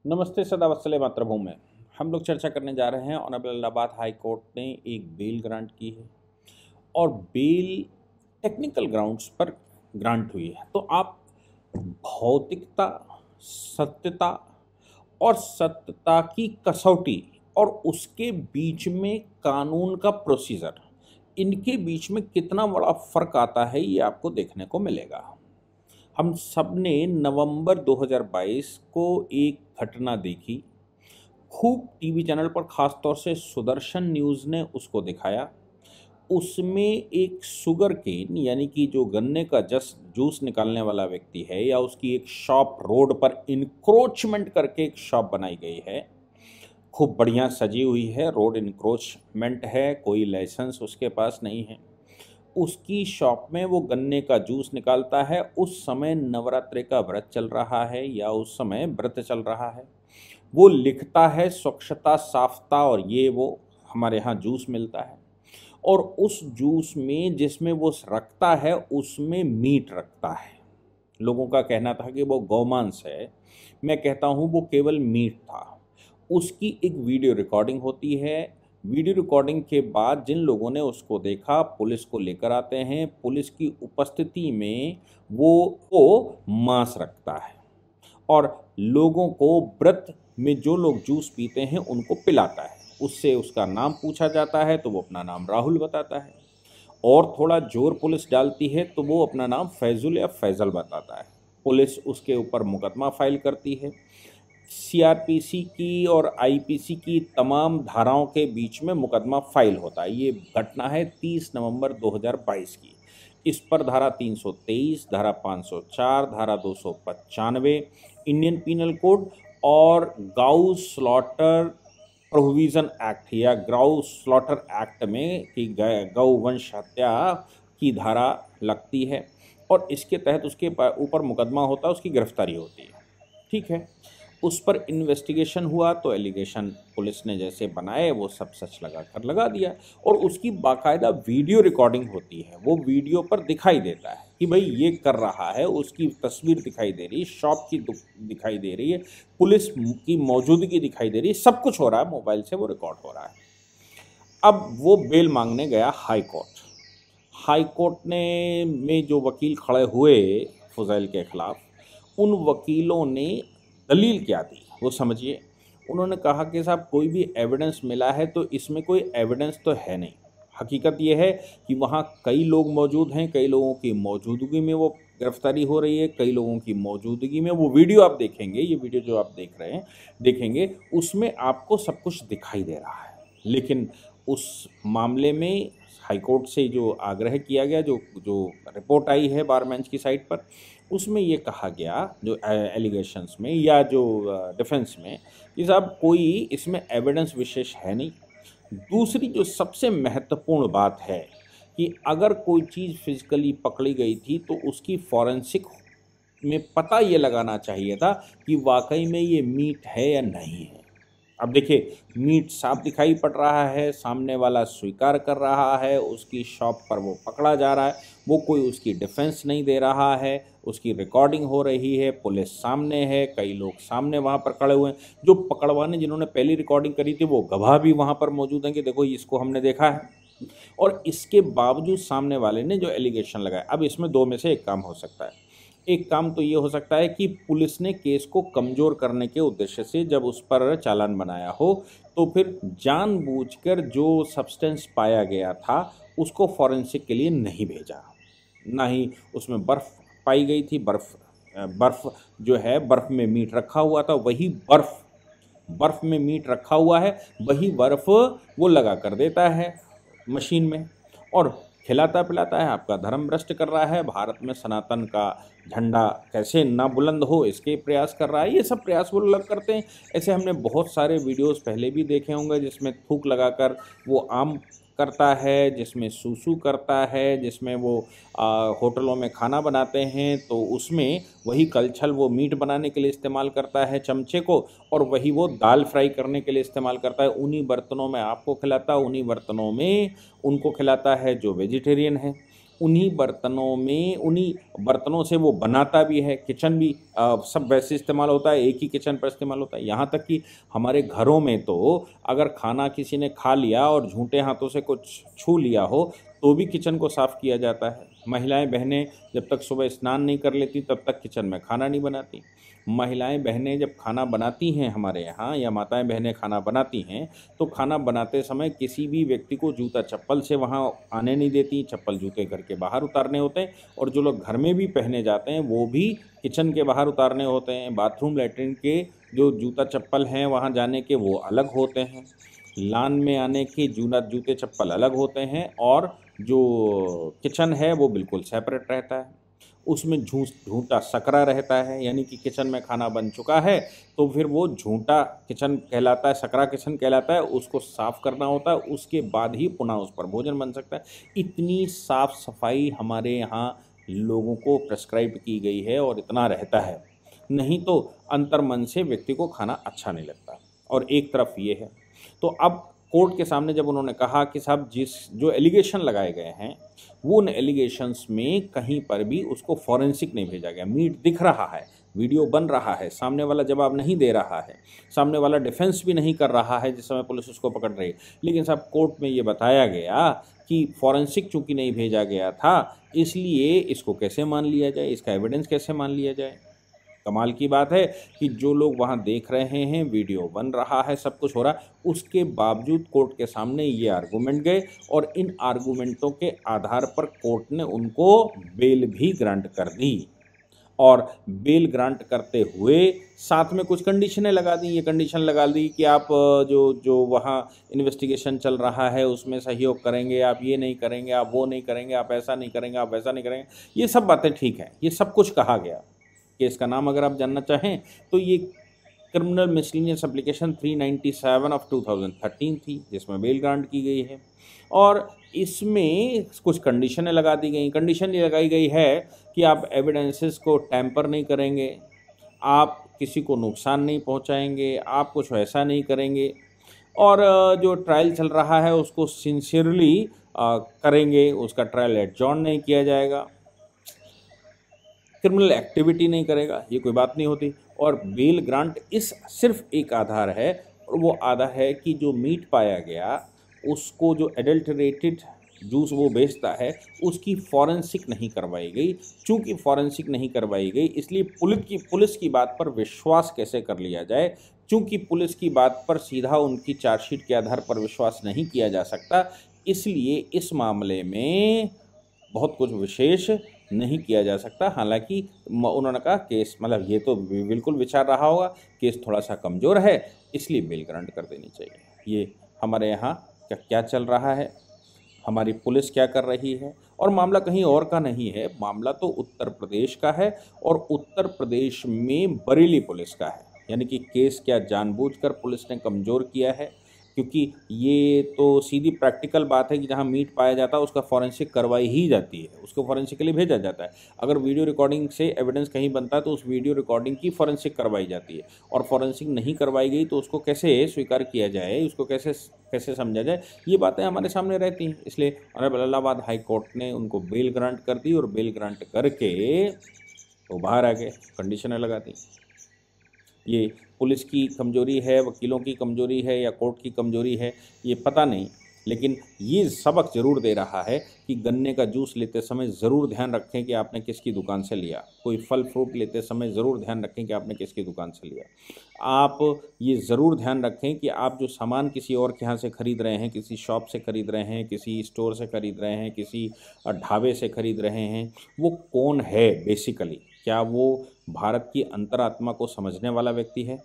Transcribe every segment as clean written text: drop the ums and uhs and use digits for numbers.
नमस्ते सदा वत्सले मातृभूमि में हम लोग चर्चा करने जा रहे हैं। ऑनरेबल इलाहाबाद हाई कोर्ट ने एक बेल ग्रांट की है और बेल टेक्निकल ग्राउंड्स पर ग्रांट हुई है। तो आप भौतिकता, सत्यता और सत्यता की कसौटी और उसके बीच में कानून का प्रोसीजर, इनके बीच में कितना बड़ा फर्क आता है ये आपको देखने को मिलेगा। हम सब ने नवंबर 2022 को एक घटना देखी, खूब टीवी चैनल पर ख़ास तौर से सुदर्शन न्यूज़ ने उसको दिखाया। उसमें एक शुगर केन यानी कि जो गन्ने का जूस निकालने वाला व्यक्ति है, या उसकी एक शॉप रोड पर इंक्रोचमेंट करके एक शॉप बनाई गई है, खूब बढ़िया सजी हुई है, रोड इंक्रोचमेंट है, कोई लाइसेंस उसके पास नहीं है। उसकी शॉप में वो गन्ने का जूस निकालता है। उस समय नवरात्रि का व्रत चल रहा है या उस समय व्रत चल रहा है। वो लिखता है स्वच्छता, साफता और ये वो हमारे यहाँ जूस मिलता है। और उस जूस में जिसमें वो रखता है उसमें मीट रखता है। लोगों का कहना था कि वो गौमांस है, मैं कहता हूँ वो केवल मीट था। उसकी एक वीडियो रिकॉर्डिंग होती है। वीडियो रिकॉर्डिंग के बाद जिन लोगों ने उसको देखा पुलिस को लेकर आते हैं। पुलिस की उपस्थिति में वो मांस रखता है और लोगों को व्रत में जो लोग जूस पीते हैं उनको पिलाता है। उससे उसका नाम पूछा जाता है तो वो अपना नाम राहुल बताता है, और थोड़ा जोर पुलिस डालती है तो वो अपना नाम फैजुल या फैजल बताता है। पुलिस उसके ऊपर मुकदमा फाइल करती है। सीआरपीसी की और आईपीसी की तमाम धाराओं के बीच में मुकदमा फाइल होता है। ये घटना है 30 नवंबर 2022 की। इस पर धारा 323, धारा 504, धारा 295 इंडियन पीनल कोड और गाउ स्लॉटर प्रोविजन एक्ट या गाउ स्लॉटर एक्ट में कि गौ वंश हत्या की धारा लगती है और इसके तहत उसके ऊपर मुकदमा होता है, उसकी गिरफ्तारी होती है। ठीक है, उस पर इन्वेस्टिगेशन हुआ तो एलिगेशन पुलिस ने जैसे बनाए वो सब सच लगा कर लगा दिया, और उसकी बाकायदा वीडियो रिकॉर्डिंग होती है। वो वीडियो पर दिखाई देता है कि भाई ये कर रहा है, उसकी तस्वीर दिखाई दे रही है, शॉप की दिखाई दे रही है, पुलिस की मौजूदगी दिखाई दे रही है, सब कुछ हो रहा है, मोबाइल से वो रिकॉर्ड हो रहा है। अब वो बेल मांगने गया हाई कोर्ट। हाई कोर्ट ने में जो वकील खड़े हुए फुजैल के खिलाफ, उन वकीलों ने दलील क्या दी वो समझिए। उन्होंने कहा कि साहब कोई भी एविडेंस मिला है तो इसमें कोई एविडेंस तो है नहीं। हकीकत ये है कि वहाँ कई लोग मौजूद हैं, कई लोगों की मौजूदगी में वो गिरफ्तारी हो रही है, कई लोगों की मौजूदगी में वो वीडियो आप देखेंगे, ये वीडियो जो आप देख रहे हैं देखेंगे, उसमें आपको सब कुछ दिखाई दे रहा है। लेकिन उस मामले में हाईकोर्ट से जो आग्रह किया गया, जो जो रिपोर्ट आई है बार बेंच की साइट पर, उसमें ये कहा गया जो एलिगेशंस में या जो डिफेंस में कि साहब कोई इसमें एविडेंस विशेष है नहीं। दूसरी जो सबसे महत्वपूर्ण बात है कि अगर कोई चीज़ फिजिकली पकड़ी गई थी तो उसकी फॉरेंसिक में पता ये लगाना चाहिए था कि वाकई में ये मीट है या नहीं है। अब देखिए, मीट साफ दिखाई पड़ रहा है, सामने वाला स्वीकार कर रहा है, उसकी शॉप पर वो पकड़ा जा रहा है, वो कोई उसकी डिफेंस नहीं दे रहा है, उसकी रिकॉर्डिंग हो रही है, पुलिस सामने है, कई लोग सामने वहाँ पर खड़े हुए हैं। जो पकड़वाने जिन्होंने पहली रिकॉर्डिंग करी थी वो गवाह भी वहाँ पर मौजूद हैं कि देखो इसको हमने देखा है, और इसके बावजूद सामने वाले ने जो एलिगेशन लगाया। अब इसमें दो में से एक काम हो सकता है। एक काम तो ये हो सकता है कि पुलिस ने केस को कमज़ोर करने के उद्देश्य से जब उस पर चालान बनाया हो तो फिर जानबूझकर जो सब्सटेंस पाया गया था उसको फॉरेंसिक के लिए नहीं भेजा। ना ही उसमें बर्फ़ पाई गई थी, बर्फ़ जो है, बर्फ़ में मीट रखा हुआ था, वही बर्फ़ में मीट रखा हुआ है, वही बर्फ़ वो लगा कर देता है मशीन में और खिलाता पिलाता है, आपका धर्म भ्रष्ट कर रहा है, भारत में सनातन का झंडा कैसे ना बुलंद हो इसके प्रयास कर रहा है। ये सब प्रयास वो लोग करते हैं। ऐसे हमने बहुत सारे वीडियोस पहले भी देखे होंगे जिसमें थूक लगाकर वो आम करता है, जिसमें सूसू करता है, जिसमें वो होटलों में खाना बनाते हैं तो उसमें वही कलछल वो मीट बनाने के लिए इस्तेमाल करता है चमचे को, और वही वो दाल फ्राई करने के लिए इस्तेमाल करता है। उन्हीं बर्तनों में आपको खिलाता है, उन्हीं बर्तनों में उनको खिलाता है जो वेजिटेरियन है। उन्हीं बर्तनों में, उन्हीं बर्तनों से वो बनाता भी है। किचन भी सब वैसे इस्तेमाल होता है, एक ही किचन पर इस्तेमाल होता है। यहाँ तक कि हमारे घरों में तो अगर खाना किसी ने खा लिया और झूठे हाथों से कुछ छू लिया हो तो भी किचन को साफ़ किया जाता है। महिलाएं बहनें जब तक सुबह स्नान नहीं कर लेती तब तक किचन में खाना नहीं बनाती। महिलाएं बहनें जब खाना बनाती हैं हमारे यहाँ, या माताएं बहनें खाना बनाती हैं, तो खाना बनाते समय किसी भी व्यक्ति को जूता चप्पल से वहाँ आने नहीं देती। चप्पल जूते घर के बाहर उतारने होते हैं, और जो लोग घर में भी पहने जाते हैं वो भी किचन के बाहर उतारने होते हैं। बाथरूम लैट्रिन के जो जूता चप्पल हैं वहाँ जाने के वो अलग होते हैं। लान में आने के जूते चप्पल अलग होते हैं, और जो किचन है वो बिल्कुल सेपरेट रहता है। उसमें झूठा सकरा रहता है, यानी कि किचन में खाना बन चुका है तो फिर वो झूठा किचन कहलाता है, सकरा किचन कहलाता है। उसको साफ़ करना होता है, उसके बाद ही पुनः उस पर भोजन बन सकता है। इतनी साफ़ सफाई हमारे यहाँ लोगों को प्रेस्क्राइब की गई है और इतना रहता है, नहीं तो अंतर्मन से व्यक्ति को खाना अच्छा नहीं लगता। और एक तरफ ये है, तो अब कोर्ट के सामने जब उन्होंने कहा कि साहब जो एलिगेशन लगाए गए हैं वो उन एलिगेशंस में कहीं पर भी उसको फॉरेंसिक नहीं भेजा गया। मीट दिख रहा है, वीडियो बन रहा है, सामने वाला जवाब नहीं दे रहा है, सामने वाला डिफेंस भी नहीं कर रहा है जिस समय पुलिस उसको पकड़ रही है, लेकिन साहब कोर्ट में ये बताया गया कि फॉरेंसिक चूंकि नहीं भेजा गया था इसलिए इसको कैसे मान लिया जाए, इसका एविडेंस कैसे मान लिया जाए। कमाल की बात है कि जो लोग वहाँ देख रहे हैं, वीडियो बन रहा है, सब कुछ हो रहा है, उसके बावजूद कोर्ट के सामने ये आर्गूमेंट गए, और इन आर्गूमेंटों के आधार पर कोर्ट ने उनको बेल भी ग्रांट कर दी। और बेल ग्रांट करते हुए साथ में कुछ कंडीशनें लगा दी। ये कंडीशन लगा दी कि आप जो वहाँ इन्वेस्टिगेशन चल रहा है उसमें सहयोग करेंगे, आप ये नहीं करेंगे, आप वो नहीं करेंगे, आप ऐसा नहीं करेंगे, आप वैसा नहीं करेंगे। ये सब बातें ठीक हैं, ये सब कुछ कहा गया। केस का नाम अगर आप जानना चाहें तो ये क्रिमिनल मिसलिनियस एप्लीकेशन 397 ऑफ 2013 थी, जिसमें बेल ग्रांट की गई है। और इसमें कुछ कंडीशनें लगा दी गई। कंडीशन ये लगाई गई है कि आप एविडेंसेस को टैंपर नहीं करेंगे, आप किसी को नुकसान नहीं पहुंचाएंगे, आप कुछ ऐसा नहीं करेंगे, और जो ट्रायल चल रहा है उसको सिंसियरली करेंगे, उसका ट्रायल एडजॉर्न नहीं किया जाएगा, क्रिमिनल एक्टिविटी नहीं करेगा, ये कोई बात नहीं होती। और बेल ग्रांट इस सिर्फ एक आधार है, और वो आधार है कि जो मीट पाया गया उसको जो एडल्टरेटेड जूस वो बेचता है उसकी फॉरेंसिक नहीं करवाई गई। चूंकि फॉरेंसिक नहीं करवाई गई इसलिए पुलिस की बात पर विश्वास कैसे कर लिया जाए। चूंकि पुलिस की बात पर सीधा उनकी चार्जशीट के आधार पर विश्वास नहीं किया जा सकता, इसलिए इस मामले में बहुत कुछ विशेष नहीं किया जा सकता। हालांकि उन्होंने कहा केस मतलब ये तो बिल्कुल विचार रहा होगा, केस थोड़ा सा कमज़ोर है इसलिए बेल ग्रांट कर देनी चाहिए। ये हमारे यहाँ क्या चल रहा है, हमारी पुलिस क्या कर रही है, और मामला कहीं और का नहीं है, मामला तो उत्तर प्रदेश का है, और उत्तर प्रदेश में बरेली पुलिस का है। यानी कि केस क्या जानबूझकर पुलिस ने कमज़ोर किया है, क्योंकि ये तो सीधी प्रैक्टिकल बात है कि जहाँ मीट पाया जाता है उसका फॉरेंसिक करवाई ही जाती है, उसको फॉरेंसिक के लिए भेजा जाता है। अगर वीडियो रिकॉर्डिंग से एविडेंस कहीं बनता है तो उस वीडियो रिकॉर्डिंग की फॉरेंसिक करवाई जाती है, और फॉरेंसिक नहीं करवाई गई तो उसको कैसे स्वीकार किया जाए, उसको कैसे समझा जाए, ये बातें हमारे सामने रहती हैं। इसलिए ऑनरेबल इलाहाबाद हाई कोर्ट ने उनको बेल ग्रांट कर दी, और बेल ग्रांट करके वो बाहर आ गए, कंडीशनें लगा दी। ये पुलिस की कमजोरी है, वकीलों की कमजोरी है, या कोर्ट की कमजोरी है, ये पता नहीं, लेकिन ये सबक ज़रूर दे रहा है कि गन्ने का जूस लेते समय ज़रूर ध्यान रखें कि आपने किसकी दुकान से लिया। कोई फल फ्रूट लेते समय ज़रूर ध्यान रखें कि आपने किसकी दुकान से लिया। आप ये ज़रूर ध्यान रखें कि आप जो सामान किसी और के यहाँ से ख़रीद रहे हैं, किसी शॉप से ख़रीद रहे हैं, किसी स्टोर से ख़रीद रहे हैं, किसी ढाबे से ख़रीद रहे हैं, वो कौन है बेसिकली। क्या वो भारत की अंतरात्मा को समझने वाला व्यक्ति है?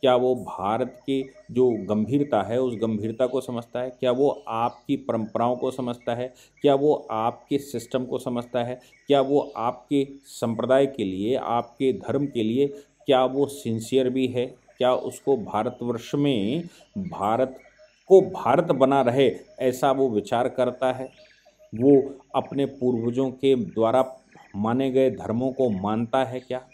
क्या वो भारत की जो गंभीरता है उस गंभीरता को समझता है? क्या वो आपकी परंपराओं को समझता है? क्या वो आपके सिस्टम को समझता है? क्या वो आपके संप्रदाय के लिए, आपके धर्म के लिए क्या वो सिंसियर भी है? क्या उसको भारतवर्ष में भारत को भारत बना रहे ऐसा वो विचार करता है? वो अपने पूर्वजों के द्वारा माने गए धर्मों को मानता है क्या?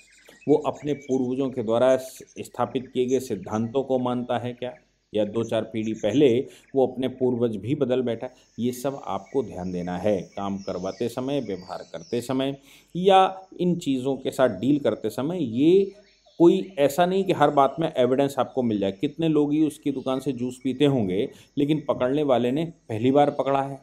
वो अपने पूर्वजों के द्वारा स्थापित किए गए सिद्धांतों को मानता है क्या? या 2-4 पीढ़ी पहले वो अपने पूर्वज भी बदल बैठा। ये सब आपको ध्यान देना है काम करवाते समय, व्यवहार करते समय या इन चीज़ों के साथ डील करते समय। ये कोई ऐसा नहीं कि हर बात में एविडेंस आपको मिल जाए। कितने लोग ही उसकी दुकान से जूस पीते होंगे, लेकिन पकड़ने वाले ने पहली बार पकड़ा है,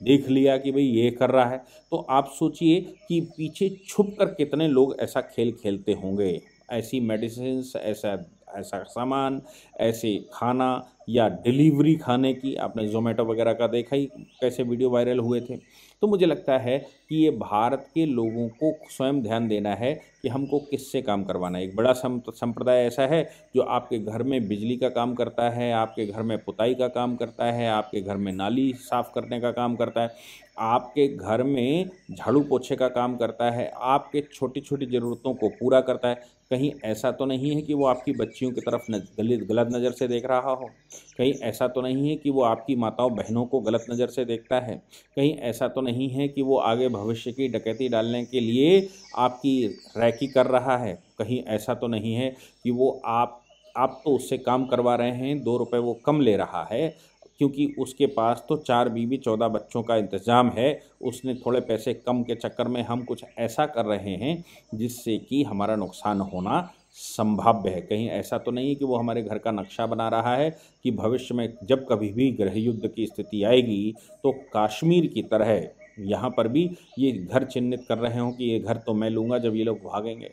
देख लिया कि भाई ये कर रहा है। तो आप सोचिए कि पीछे छुप कर कितने लोग ऐसा खेल खेलते होंगे। ऐसी मेडिसिन्स, ऐसा ऐसा सामान, ऐसे खाना या डिलीवरी खाने की, आपने ज़ोमैटो वगैरह का देखा ही कैसे वीडियो वायरल हुए थे। तो मुझे लगता है कि ये भारत के लोगों को स्वयं ध्यान देना है कि हमको किससे काम करवाना है। एक बड़ा संप्रदाय ऐसा है जो आपके घर में बिजली का काम करता है, आपके घर में पुताई का काम करता है, आपके घर में नाली साफ़ करने का काम करता है, आपके घर में झाड़ू पोछे का काम करता है, आपके छोटी-छोटी ज़रूरतों को पूरा करता है। कहीं ऐसा तो नहीं है कि वो आपकी बच्चियों की तरफ गलत नज़र से देख रहा हो? कहीं ऐसा तो नहीं है कि वो आपकी माताओं-बहनों को गलत नज़र से देखता है? कहीं ऐसा तो नहीं है कि वो आगे भविष्य की डकैती डालने के लिए आपकी रैकी कर रहा है? कहीं ऐसा तो नहीं है कि वो आप तो उससे काम करवा रहे हैं, 2 रुपए वो कम ले रहा है, क्योंकि उसके पास तो 4 बीवी 14 बच्चों का इंतज़ाम है, उसने थोड़े पैसे कम के चक्कर में हम कुछ ऐसा कर रहे हैं, जिससे कि हमारा नुकसान होना संभाव्य है। कहीं ऐसा तो नहीं है कि वो हमारे घर का नक्शा बना रहा है कि भविष्य में जब कभी भी गृह युद्ध की स्थिति आएगी, तो कश्मीर की तरह यहाँ पर भी ये घर चिह्नित कर रहे हों कि ये घर तो मैं लूँगा जब ये लोग भागेंगे।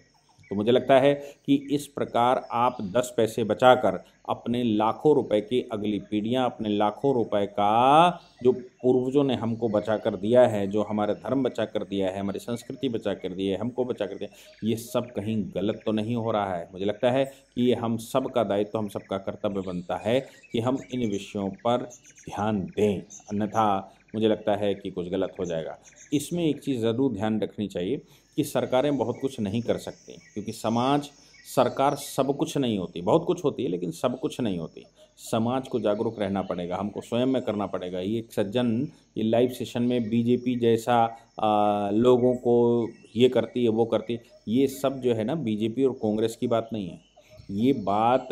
तो मुझे लगता है कि इस प्रकार आप 10 पैसे बचाकर अपने लाखों रुपए की अगली पीढ़ियाँ, अपने लाखों रुपए का जो पूर्वजों ने हमको बचा कर दिया है, जो हमारा धर्म बचा कर दिया है, हमारी संस्कृति बचा कर दी है, हमको बचा कर दिया, ये सब कहीं गलत तो नहीं हो रहा है। मुझे लगता है कि ये हम सब का दायित्व, हम सबका कर्तव्य बनता है कि हम इन विषयों पर ध्यान दें, अन्यथा मुझे लगता है कि कुछ गलत हो जाएगा। इसमें एक चीज़ ज़रूर ध्यान रखनी चाहिए कि सरकारें बहुत कुछ नहीं कर सकती, क्योंकि सरकार सब कुछ नहीं होती, बहुत कुछ होती है लेकिन सब कुछ नहीं होती। समाज को जागरूक रहना पड़ेगा, हमको स्वयं में करना पड़ेगा। ये एक सज्जन ये लाइव सेशन में बीजेपी जैसा लोगों को ये करती है, वो करती है, ये सब जो है ना बीजेपी और कांग्रेस की बात नहीं है। ये बात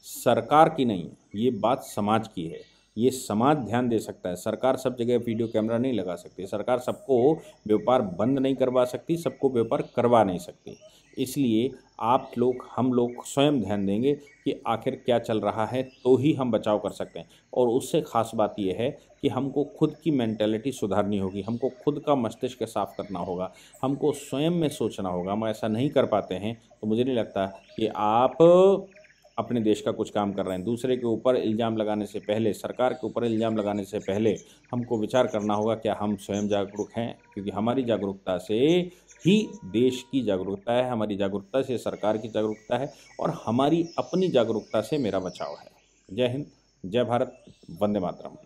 सरकार की नहीं है, ये बात समाज की है। ये समाज ध्यान दे सकता है। सरकार सब जगह वीडियो कैमरा नहीं लगा सकती, सरकार सबको व्यापार बंद नहीं करवा सकती, सबको व्यापार करवा नहीं सकती। इसलिए आप लोग, हम लोग स्वयं ध्यान देंगे कि आखिर क्या चल रहा है, तो ही हम बचाव कर सकते हैं। और उससे ख़ास बात ये है कि हमको खुद की मेंटालिटी सुधारनी होगी, हमको खुद का मस्तिष्क साफ़ करना होगा, हमको स्वयं में सोचना होगा। हम ऐसा नहीं कर पाते हैं तो मुझे नहीं लगता कि आप अपने देश का कुछ काम कर रहे हैं। दूसरे के ऊपर इल्ज़ाम लगाने से पहले, सरकार के ऊपर इल्ज़ाम लगाने से पहले हमको विचार करना होगा क्या हम स्वयं जागरूक हैं? क्योंकि हमारी जागरूकता से ही देश की जागरूकता है, हमारी जागरूकता से सरकार की जागरूकता है और हमारी अपनी जागरूकता से मेरा बचाव है। जय हिंद, जय भारत, वंदे मातरम।